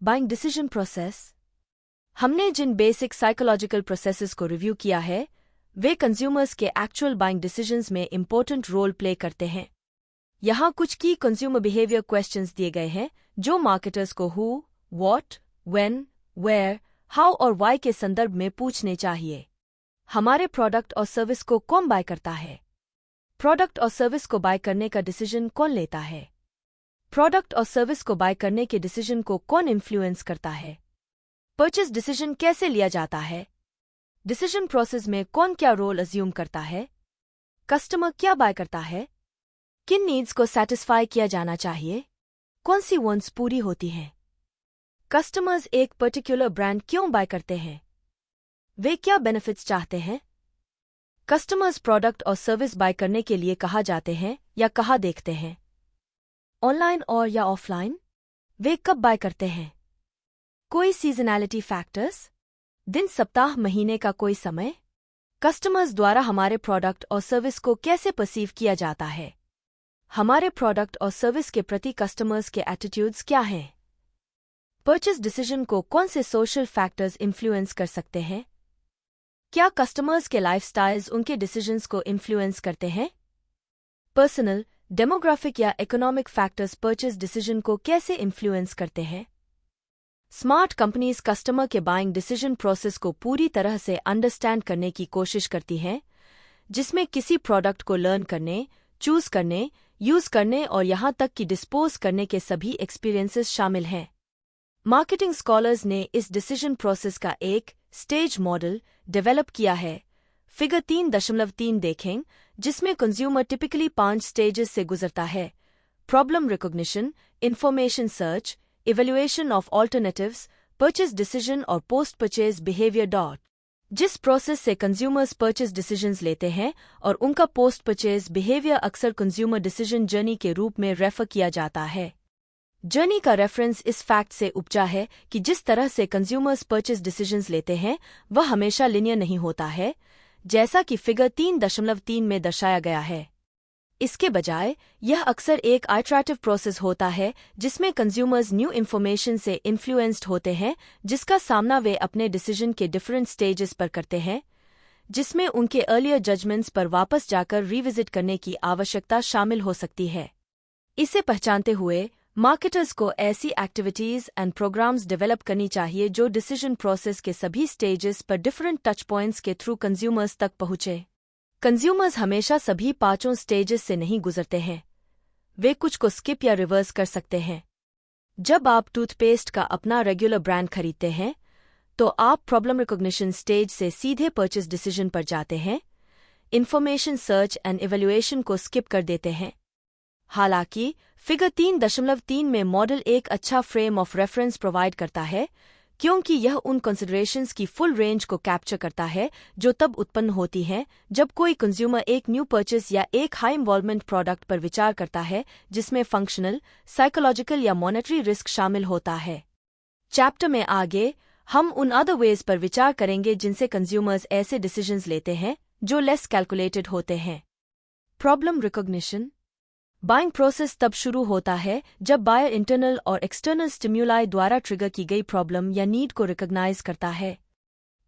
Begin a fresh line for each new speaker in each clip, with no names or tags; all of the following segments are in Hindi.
Buying decision process. हमने जिन बेसिक साइकोलॉजिकल प्रोसेसेस को रिव्यू किया है वे कंज्यूमर्स के एक्चुअल बाइंग डिसीजंस में इंपॉर्टेंट रोल प्ले करते हैं। यहाँ कुछ की कंज्यूमर बिहेवियर क्वेश्चंस दिए गए हैं जो मार्केटर्स को who, what, when, where, how और व्हाई के संदर्भ में पूछने चाहिए। हमारे प्रोडक्ट और सर्विस को कौन बाय करता है? प्रोडक्ट और सर्विस को बाय करने का डिसीजन कौन लेता है? प्रोडक्ट और सर्विस को बाय करने के डिसीजन को कौन इन्फ्लुएंस करता है? परचेज डिसीजन कैसे लिया जाता है? डिसीजन प्रोसेस में कौन क्या रोल अज्यूम करता है? कस्टमर क्या बाय करता है? किन नीड्स को सैटिस्फाई किया जाना चाहिए? कौन सी वांट्स पूरी होती हैं? कस्टमर्स एक पर्टिकुलर ब्रांड क्यों बाय करते हैं? वे क्या बेनिफिट्स चाहते हैं? कस्टमर्स प्रोडक्ट और सर्विस बाय करने के लिए कहाँ जाते हैं या कहाँ देखते हैं? ऑनलाइन और या ऑफलाइन? वे कब बाय करते हैं? कोई सीजनैलिटी फैक्टर्स? दिन, सप्ताह, महीने का कोई समय? कस्टमर्स द्वारा हमारे प्रोडक्ट और सर्विस को कैसे परसीव किया जाता है? हमारे प्रोडक्ट और सर्विस के प्रति कस्टमर्स के एटीट्यूड्स क्या हैं? परचेज डिसीजन को कौन से सोशल फैक्टर्स इन्फ्लुएंस कर सकते हैं? क्या कस्टमर्स के लाइफस्टाइल्स उनके डिसीजंस को इन्फ्लुएंस करते हैं? पर्सनल, डेमोग्राफिक या इकोनॉमिक फैक्टर्स परचेज डिसीजन को कैसे इन्फ्लुएंस करते हैं? स्मार्ट कंपनीज कस्टमर के बाइंग डिसीजन प्रोसेस को पूरी तरह से अंडरस्टैंड करने की कोशिश करती हैं, जिसमें किसी प्रोडक्ट को लर्न करने, चूज करने, यूज करने और यहां तक कि डिस्पोज करने के सभी एक्सपीरियंसेस शामिल हैं। मार्केटिंग स्कॉलर्स ने इस डिसीजन प्रोसेस का एक स्टेज मॉडल डेवलप किया है। फिगर 3.3 देखें, जिसमें कंज्यूमर टिपिकली 5 स्टेजेस से गुजरता है: problem recognition, information search, evaluation of alternatives, purchase decision और पोस्ट परचेज बिहेवियर। जिस प्रोसेस से कंज्यूमर्स परचेज डिसीजंस लेते हैं और उनका पोस्ट परचेज बिहेवियर अक्सर कंज्यूमर डिसीजन जर्नी के रूप में रेफर किया जाता है। जर्नी का रेफरेंस इस फैक्ट से उपजा है कि जिस तरह से कंज्यूमर्स परचेज डिसीजंस लेते हैं वह हमेशा लिनियर नहीं होता है, जैसा कि फिगर 3.3 में दर्शाया गया है। इसके बजाय यह अक्सर एक आइटरेटिव प्रोसेस होता है जिसमें कंज्यूमर्स न्यू इन्फॉर्मेशन से इन्फ्लुएंस्ड होते हैं, जिसका सामना वे अपने डिसीजन के डिफरेंट स्टेजेस पर करते हैं, जिसमें उनके अर्लियर जजमेंट्स पर वापस जाकर रिविजिट करने की आवश्यकता शामिल हो सकती है। इसे पहचानते हुए मार्केटर्स को ऐसी एक्टिविटीज एंड प्रोग्राम्स डेवलप करनी चाहिए जो डिसीजन प्रोसेस के सभी स्टेजेस पर डिफरेंट टच पॉइंट्स के थ्रू कंज्यूमर्स तक पहुंचे। कंज्यूमर्स हमेशा सभी 5 स्टेजेस से नहीं गुजरते हैं, वे कुछ को स्किप या रिवर्स कर सकते हैं। जब आप टूथपेस्ट का अपना रेगुलर ब्रांड खरीदते हैं तो आप प्रॉब्लम रिकॉग्निशन स्टेज से सीधे परचेज डिसीजन पर जाते हैं, इंफॉर्मेशन सर्च एंड इवैल्यूएशन को स्किप कर देते हैं। हालांकि फिगर 3.3 में मॉडल एक अच्छा फ्रेम ऑफ रेफरेंस प्रोवाइड करता है, क्योंकि यह उन कंसिडरेशंस की फुल रेंज को कैप्चर करता है जो तब उत्पन्न होती हैं जब कोई कंज्यूमर एक न्यू परचेज या एक हाई इन्वॉल्वमेंट प्रोडक्ट पर विचार करता है जिसमें फंक्शनल, साइकोलॉजिकल या मॉनेटरी रिस्क शामिल होता है। चैप्टर में आगे हम उन अदर वेज पर विचार करेंगे जिनसे कंज्यूमर्स ऐसे डिसीजंस लेते हैं जो लेस कैलकुलेटेड होते हैं। Problem recognition. बाइंग प्रोसेस तब शुरू होता है जब बायर इंटरनल और एक्सटर्नल स्टिम्युलाई द्वारा ट्रिगर की गई प्रॉब्लम या नीड को रिकॉग्नाइज करता है।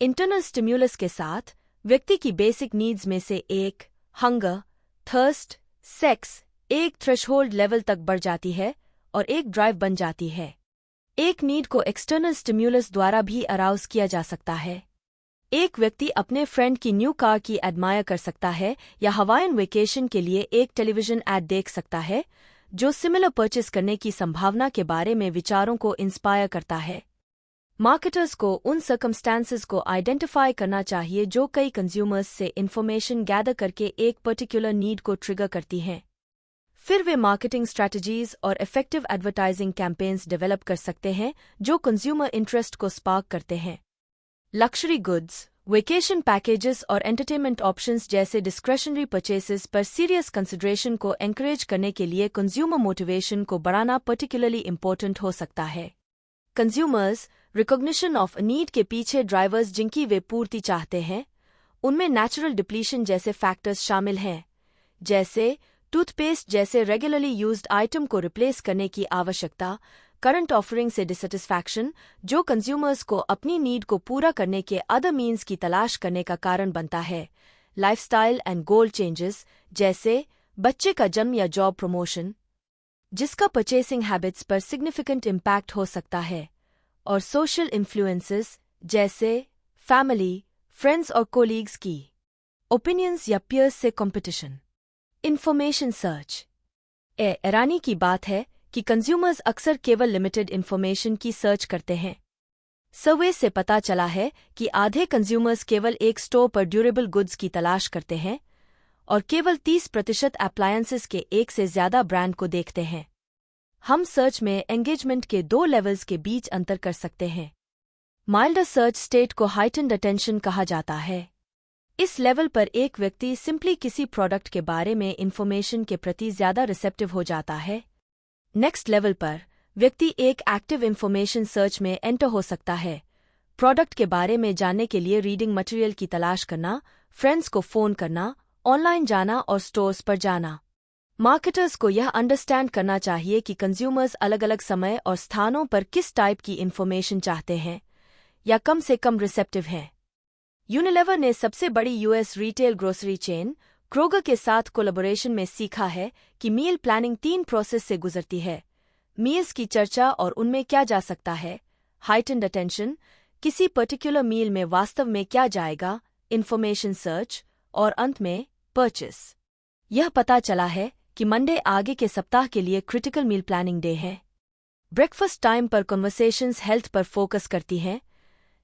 इंटरनल स्टिम्युलस के साथ व्यक्ति की बेसिक नीड्स में से एक, हंगर, थर्स्ट, सेक्स, एक थ्रेशहोल्ड लेवल तक बढ़ जाती है और एक ड्राइव बन जाती है। एक नीड को एक्सटर्नल स्टिम्युलस द्वारा भी अराउज किया जा सकता है। एक व्यक्ति अपने फ्रेंड की न्यू कार की एडमायर कर सकता है या हवाईन वेकेशन के लिए एक टेलीविजन एड देख सकता है जो सिमिलर परचेस करने की संभावना के बारे में विचारों को इंस्पायर करता है। मार्केटर्स को उन सर्कमस्टांसेस को आइडेंटिफाई करना चाहिए जो कई कंज्यूमर्स से इंफॉर्मेशन गैदर करके एक पर्टिकुलर नीड को ट्रिगर करती हैं। फिर वे मार्केटिंग स्ट्रैटेजीज और इफेक्टिव एडवर्टाइजिंग कैंपेन्स डेवलप कर सकते हैं जो कंज्यूमर इंटरेस्ट को स्पार्क करते हैं। लक्जरी गुड्स, वेकेशन पैकेजेस और एंटरटेनमेंट ऑप्शंस जैसे डिस्क्रेशनरी परचेसेस पर सीरियस कंसिडरेशन को एनकरेज करने के लिए कंज्यूमर मोटिवेशन को बढ़ाना पर्टिकुलरली इम्पोर्टेंट हो सकता है। कंज्यूमर्स रिकॉग्निशन ऑफ नीड के पीछे ड्राइवर्स जिनकी वे पूर्ति चाहते हैं, उनमें नेचुरल डिप्लीशन जैसे फैक्टर्स शामिल हैं, जैसे टूथपेस्ट जैसे रेगुलरली यूज्ड आइटम को रिप्लेस करने की आवश्यकता, करंट ऑफरिंग से डिससेटिस्फैक्शन, जो कंज्यूमर्स को अपनी नीड को पूरा करने के अदर मीन्स की तलाश करने का कारण बनता है। लाइफस्टाइल एंड गोल चेंजेस, जैसे बच्चे का जन्म या जॉब प्रमोशन, जिसका परचेसिंग हैबिट्स पर सिग्निफिकेंट इम्पैक्ट हो सकता है। और सोशल इन्फ्लुएंसेस, जैसे फैमिली, फ्रेंड्स और कोलीग्स की ओपिनियंस या पीयर्स से कंपटीशन। Information search. हैरानी की बात है कि कंज्यूमर्स अक्सर केवल लिमिटेड इंफॉर्मेशन की सर्च करते हैं। सर्वे से पता चला है कि आधे कंज्यूमर्स केवल एक स्टोर पर ड्यूरेबल गुड्स की तलाश करते हैं और केवल 30% अप्लायंसेस के एक से ज्यादा ब्रांड को देखते हैं। हम सर्च में एंगेजमेंट के 2 लेवल्स के बीच अंतर कर सकते हैं। माइल्डर सर्च स्टेट को हाइटेंड अटेंशन कहा जाता है। इस लेवल पर एक व्यक्ति सिंपली किसी प्रोडक्ट के बारे में इंफॉर्मेशन के प्रति ज्यादा रिसेप्टिव हो जाता है। नेक्स्ट लेवल पर व्यक्ति एक एक्टिव इंफॉर्मेशन सर्च में एंटर हो सकता है। प्रोडक्ट के बारे में जानने के लिए रीडिंग मटेरियल की तलाश करना, फ्रेंड्स को फोन करना, ऑनलाइन जाना और स्टोर्स पर जाना। मार्केटर्स को यह अंडरस्टैंड करना चाहिए कि कंज्यूमर्स अलग अलग समय और स्थानों पर किस टाइप की इंफॉर्मेशन चाहते हैं या कम से कम रिसेप्टिव हैं। यूनिलेवर ने सबसे बड़ी US retail grocery chain Kroger के साथ कोलैबोरेशन में सीखा है कि मील प्लानिंग 3 प्रोसेस से गुजरती है। मील्स की चर्चा और उनमें क्या जा सकता है, हाइटेंड अटेंशन, किसी पर्टिकुलर मील में वास्तव में क्या जाएगा, इंफॉर्मेशन सर्च, और अंत में परचेस। यह पता चला है कि मंडे आगे के सप्ताह के लिए क्रिटिकल मील प्लानिंग डे है। ब्रेकफास्ट टाइम पर कन्वर्सेशंस हेल्थ पर फोकस करती हैं,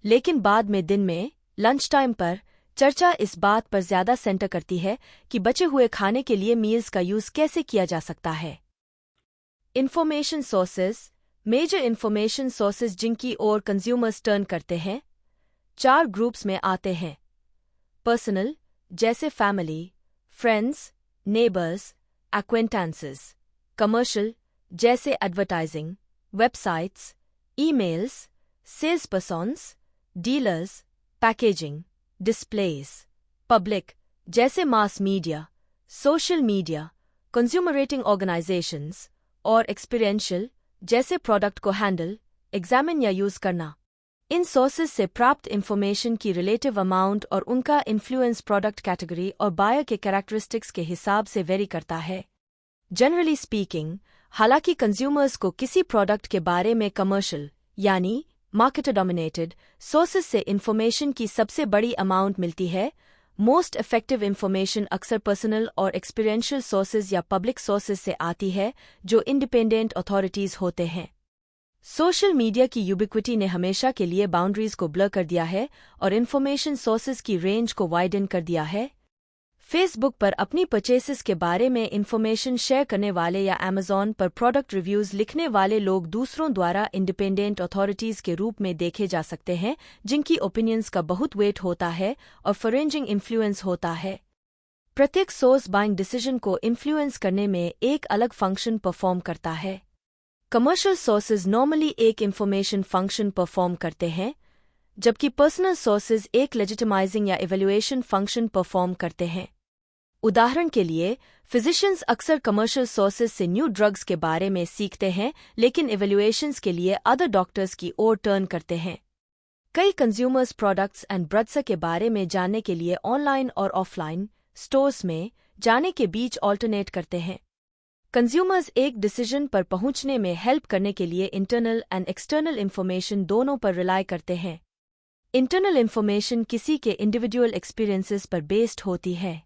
लेकिन बाद में दिन में लंच टाइम पर चर्चा इस बात पर ज्यादा सेंटर करती है कि बचे हुए खाने के लिए मील्स का यूज कैसे किया जा सकता है। Information sources. Major information sources जिनकी ओर कंज्यूमर्स टर्न करते हैं 4 ग्रुप्स में आते हैं। पर्सनल, जैसे family, friends, neighbours, acquaintances. Commercial, जैसे advertising, websites, emails, sales persons, dealers, packaging, displays. Public, जैसे mass media, social media, consumer rating organisations. और एक्सपीरियंशियल, जैसे प्रोडक्ट को हैंडल, एग्जामिन या यूज करना। इन सोर्सेज से प्राप्त इंफॉर्मेशन की रिलेटिव अमाउंट और उनका इन्फ्लुएंस प्रोडक्ट कैटेगरी और बायर के कैरेक्टरिस्टिक्स के हिसाब से वेरी करता है। जनरली स्पीकिंग, हालांकि कंज्यूमर्स को किसी प्रोडक्ट के बारे में कमर्शियल यानी मार्केटर डोमिनेटेड सोर्सेज से इंफॉर्मेशन की सबसे बड़ी अमाउंट मिलती है, मोस्ट इफेक्टिव इंफॉर्मेशन अक्सर पर्सनल और एक्सपीरियंशियल सोर्सेज या पब्लिक सोर्सेज से आती है जो इंडिपेंडेंट अथॉरिटीज होते हैं। सोशल मीडिया की यूबिक्विटी ने हमेशा के लिए बाउंड्रीज को ब्लर कर दिया है और इंफॉर्मेशन सोर्सेज की रेंज को वाइडन कर दिया है। फेसबुक पर अपनी परचेसेस के बारे में इंफॉर्मेशन शेयर करने वाले या अमेज़ॉन पर प्रोडक्ट रिव्यूज लिखने वाले लोग दूसरों द्वारा इंडिपेंडेंट अथॉरिटीज के रूप में देखे जा सकते हैं, जिनकी ओपिनियंस का बहुत वेट होता है और फॉरेंजिंग इन्फ्लुएंस होता है। प्रत्येक सोर्स बाइंग डिसीजन को इन्फ्लुएंस करने में एक अलग फंक्शन परफॉर्म करता है। कमर्शियल सोर्सेज नॉर्मली एक इंफॉर्मेशन फंक्शन परफॉर्म करते हैं, जबकि पर्सनल सोर्सेज एक लेजिटिमाइजिंग या इवैल्यूएशन फंक्शन परफॉर्म करते हैं। उदाहरण के लिए, फिजिशियंस अक्सर कमर्शियल सोर्सेज से न्यू ड्रग्स के बारे में सीखते हैं, लेकिन इवैल्यूएशंस के लिए अदर डॉक्टर्स की ओर टर्न करते हैं। कई कंज्यूमर्स प्रोडक्ट्स एंड ब्रड्स के बारे में जानने के लिए ऑनलाइन और ऑफलाइन स्टोर्स में जाने के बीच ऑल्टरनेट करते हैं। कंज्यूमर्स एक डिसीजन पर पहुंचने में हेल्प करने के लिए इंटरनल एंड एक्सटर्नल इंफॉर्मेशन दोनों पर रिलाय करते हैं। इंटरनल इंफॉर्मेशन किसी के इंडिविजुअल एक्सपीरियंसेस पर बेस्ड होती है।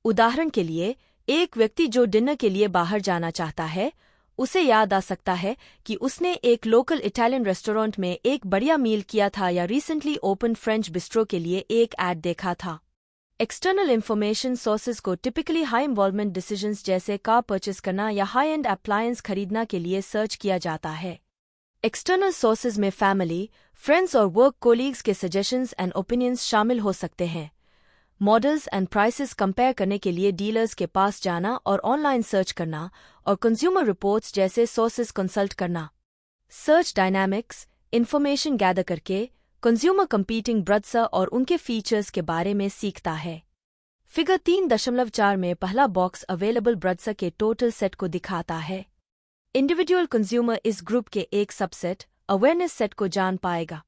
उदाहरण के लिए, एक व्यक्ति जो डिनर के लिए बाहर जाना चाहता है, उसे याद आ सकता है कि उसने एक लोकल इटालियन रेस्टोरेंट में एक बढ़िया मील किया था या रिसेंटली ओपन फ्रेंच बिस्ट्रो के लिए एक ऐड देखा था। एक्सटर्नल इंफॉर्मेशन सोर्सेज को टिपिकली हाई इन्वॉल्वमेंट डिसीजंस जैसे कार परचेस करना या हाई एंड अप्लायंस खरीदना के लिए सर्च किया जाता है। एक्सटर्नल सोर्सेज में फैमिली, फ्रेंड्स और वर्क कोलीग्स के सजेशंस एंड ओपिनियंस शामिल हो सकते हैं। मॉडल्स एंड प्राइसेस कंपेयर करने के लिए डीलर्स के पास जाना और ऑनलाइन सर्च करना और कंज्यूमर रिपोर्ट्स जैसे सोर्सेज कंसल्ट करना। सर्च डायनामिक्स, इंफॉर्मेशन गैदर करके कंज्यूमर कंपीटिंग ब्रड्स और उनके फीचर्स के बारे में सीखता है। फिगर 3.4 में पहला बॉक्स अवेलेबल ब्रड्स के टोटल सेट को दिखाता है। इंडिविजुअल कंज्यूमर इस ग्रुप के एक सबसेट अवेयरनेस सेट को जान पाएगा।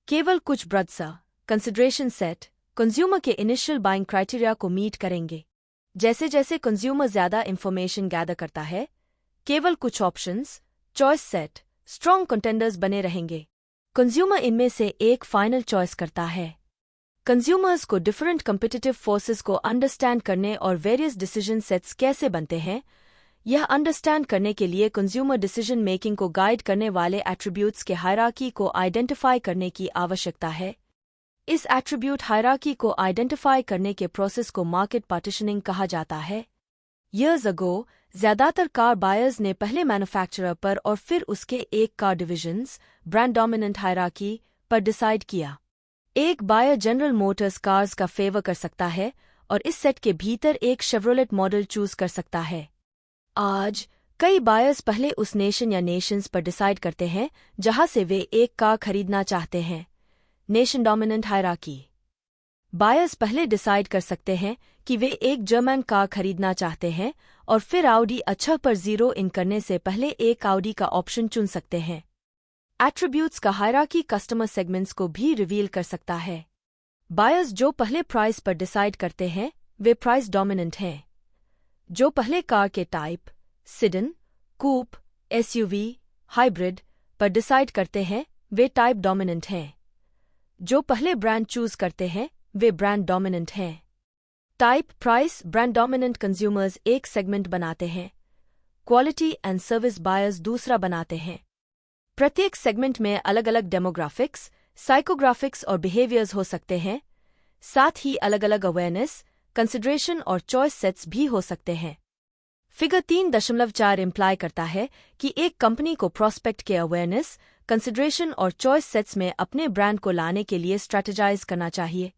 केवल कुछ ब्रड्सा कंसिडरेशन सेट कंज्यूमर के इनिशियल बाइंग क्राइटेरिया को मीट करेंगे। जैसे जैसे कंज्यूमर ज्यादा इंफॉर्मेशन गैदर करता है, केवल कुछ options choice set strong contenders बने रहेंगे। कंज्यूमर इनमें से एक फाइनल चॉइस करता है। कंज्यूमर्स को डिफरेंट कम्पिटिटिव फोर्सेस को अंडरस्टैंड करने और वेरियस डिसीजन सेट्स कैसे बनते हैं, यह अंडरस्टैंड करने के लिए कंज्यूमर डिसीजन मेकिंग को गाइड करने वाले एट्रीब्यूट्स के हायरार्की को आइडेंटिफाई करने की आवश्यकता है। इस एट्रीब्यूट हायरार्की को आइडेंटिफाई करने के प्रोसेस को मार्केट पार्टीशनिंग कहा जाता है। ईयर्स अगो ज्यादातर कार बायर्स ने पहले मैन्युफैक्चरर पर और फिर उसके एक car divisions brand dominant hierarchy पर डिसाइड किया। एक बायर जनरल मोटर्स कार्स का फेवर कर सकता है और इस सेट के भीतर एक शेवरोलेट मॉडल चूज कर सकता है। आज कई बायर्स पहले उस नेशन या नेशंस पर डिसाइड करते हैं जहां से वे एक कार खरीदना चाहते हैं। नेशन डोमिनेंट हायरार्की बायर्स पहले डिसाइड कर सकते हैं कि वे एक जर्मन कार खरीदना चाहते हैं और फिर ऑडी अच्छा पर जीरो इन करने से पहले एक ऑडी का ऑप्शन चुन सकते हैं। एट्रीब्यूट्स का हायरार्की कस्टमर सेगमेंट्स को भी रिवील कर सकता है। बायर्स जो पहले प्राइस पर डिसाइड करते हैं वे प्राइस डोमिनेंट हैं। जो पहले कार के टाइप सिडन, कूप, एसयूवी, हाइब्रिड पर डिसाइड करते हैं वे टाइप डोमिनेंट हैं। जो पहले ब्रांड चूज करते हैं वे ब्रांड डोमिनेंट हैं। Type, price, brand dominant consumers एक सेगमेंट बनाते हैं, क्वालिटी एंड सर्विस बायर्स दूसरा बनाते हैं। प्रत्येक सेगमेंट में अलग अलग डेमोग्राफिक्स, साइकोग्राफिक्स और बिहेवियर्स हो सकते हैं। साथ ही अलग अलग अवेयरनेस, कंसिडरेशन और चॉइस सेट्स भी हो सकते हैं। फिगर 3.4 इम्प्लाई करता है कि एक कंपनी को प्रोस्पेक्ट के अवेयरनेस, कंसिडरेशन और चॉइस सेट्स में अपने ब्रांड को लाने के लिए स्ट्रैटेजाइज करना चाहिए।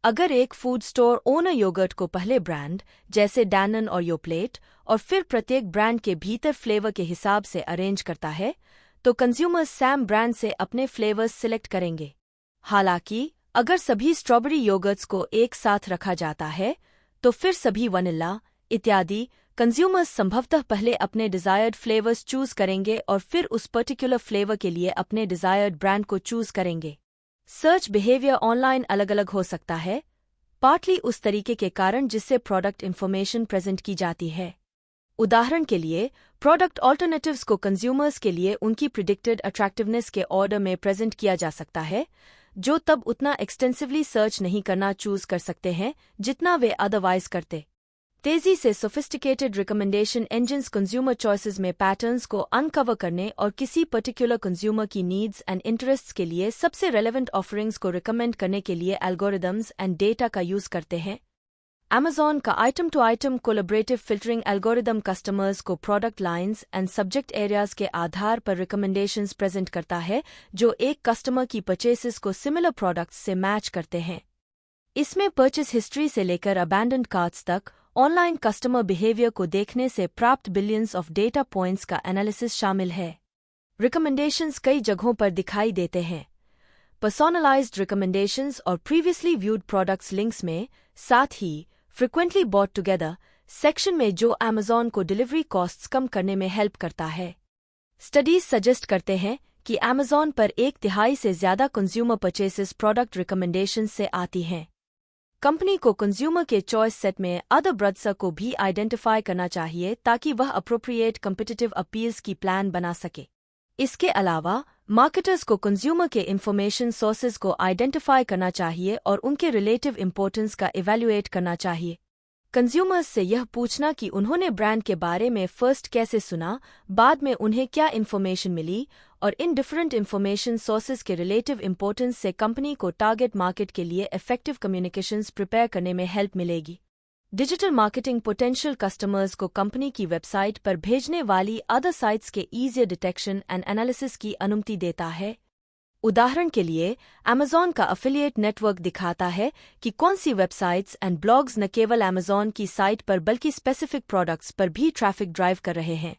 अगर एक फूड स्टोर ओनर योगर्ट को पहले ब्रांड जैसे डैनन और योप्लेट और फिर प्रत्येक ब्रांड के भीतर फ्लेवर के हिसाब से अरेंज करता है, तो कंज्यूमर्स सैम ब्रांड से अपने फ्लेवर्स सिलेक्ट करेंगे। हालांकि अगर सभी स्ट्रॉबेरी योगर्ट्स को एक साथ रखा जाता है, तो फिर सभी वनिला इत्यादि कंज्यूमर्स संभवतः पहले अपने डिजायर्ड फ्लेवर्स चूज करेंगे और फिर उस पर्टिकुलर फ्लेवर के लिए अपने डिजायर्ड ब्रांड को चूज करेंगे। सर्च बिहेवियर ऑनलाइन अलग अलग हो सकता है, पार्टली उस तरीके के कारण जिससे प्रोडक्ट इन्फॉर्मेशन प्रेजेंट की जाती है। उदाहरण के लिए, प्रोडक्ट ऑल्टरनेटिव्स को कंज्यूमर्स के लिए उनकी प्रिडिक्टेड अट्रैक्टिवनेस के ऑर्डर में प्रेजेंट किया जा सकता है, जो तब उतना एक्सटेंसिवली सर्च नहीं करना चूज कर सकते हैं जितना वे अदरवाइज करते। तेजी से sophisticated recommendation engines consumer choices में पैटर्न्स को अनकवर करने और किसी पर्टिकुलर कंज्यूमर की नीड्स एंड इंटरेस्ट्स के लिए सबसे रेलेवेंट ऑफरिंग्स को रिकमेंड करने के लिए एल्गोरिदम्स एंड डेटा का यूज करते हैं। Amazon का item to item collaborative filtering algorithm customers को product lines and subject areas के आधार पर रिकमेंडेशंस प्रेजेंट करता है जो एक कस्टमर की परचेसेस को सिमिलर प्रोडक्ट्स से मैच करते हैं। इसमें परचेस हिस्ट्री से लेकर अबैंडन्ड कार्ट्स तक ऑनलाइन कस्टमर बिहेवियर को देखने से प्राप्त बिलियंस ऑफ डेटा पॉइंट्स का एनालिसिस शामिल है। रिकमेंडेशंस कई जगहों पर दिखाई देते हैं। पर्सोनलाइज्ड रिकमेंडेशंस और प्रीवियसली व्यूड प्रोडक्ट्स लिंक्स में, साथ ही फ्रिक्वेंटली बॉट टुगेदर सेक्शन में जो Amazon को डिलीवरी कॉस्ट्स कम करने में हेल्प करता है। स्टडीज सजेस्ट करते हैं कि Amazon पर 1/3 से ज्यादा कंज्यूमर परचेसेस प्रोडक्ट रिकमेंडेशंस से आती हैं। कंपनी को कंज्यूमर के चॉइस सेट में अदर ब्रड्स को भी आइडेंटिफाई करना चाहिए ताकि वह अप्रोप्रिएट कम्पिटिटिव अपील्स की प्लान बना सके। इसके अलावा मार्केटर्स को कंज्यूमर के इंफॉर्मेशन सोर्सेज को आइडेंटिफाई करना चाहिए और उनके रिलेटिव इंपॉर्टेंस का इवैल्यूएट करना चाहिए। कंज्यूमर्स से यह पूछना कि उन्होंने ब्रांड के बारे में फर्स्ट कैसे सुना, बाद में उन्हें क्या इंफॉर्मेशन मिली और इन डिफरेंट इंफॉर्मेशन सोर्सेज के रिलेटिव इंपॉर्टेंस से कंपनी को टारगेट मार्केट के लिए इफेक्टिव कम्युनिकेशंस प्रिपेयर करने में हेल्प मिलेगी। डिजिटल मार्केटिंग पोटेंशियल कस्टमर्स को कंपनी की वेबसाइट पर भेजने वाली अदर साइट्स के ईजियर डिटेक्शन एंड एनालिसिस की अनुमति देता है। उदाहरण के लिए, Amazon का अफिलिएट नेटवर्क दिखाता है कि कौन सी वेबसाइट्स एंड ब्लॉग्स न केवल Amazon की साइट पर बल्कि स्पेसिफिक प्रोडक्ट्स पर भी ट्रैफिक ड्राइव कर रहे हैं।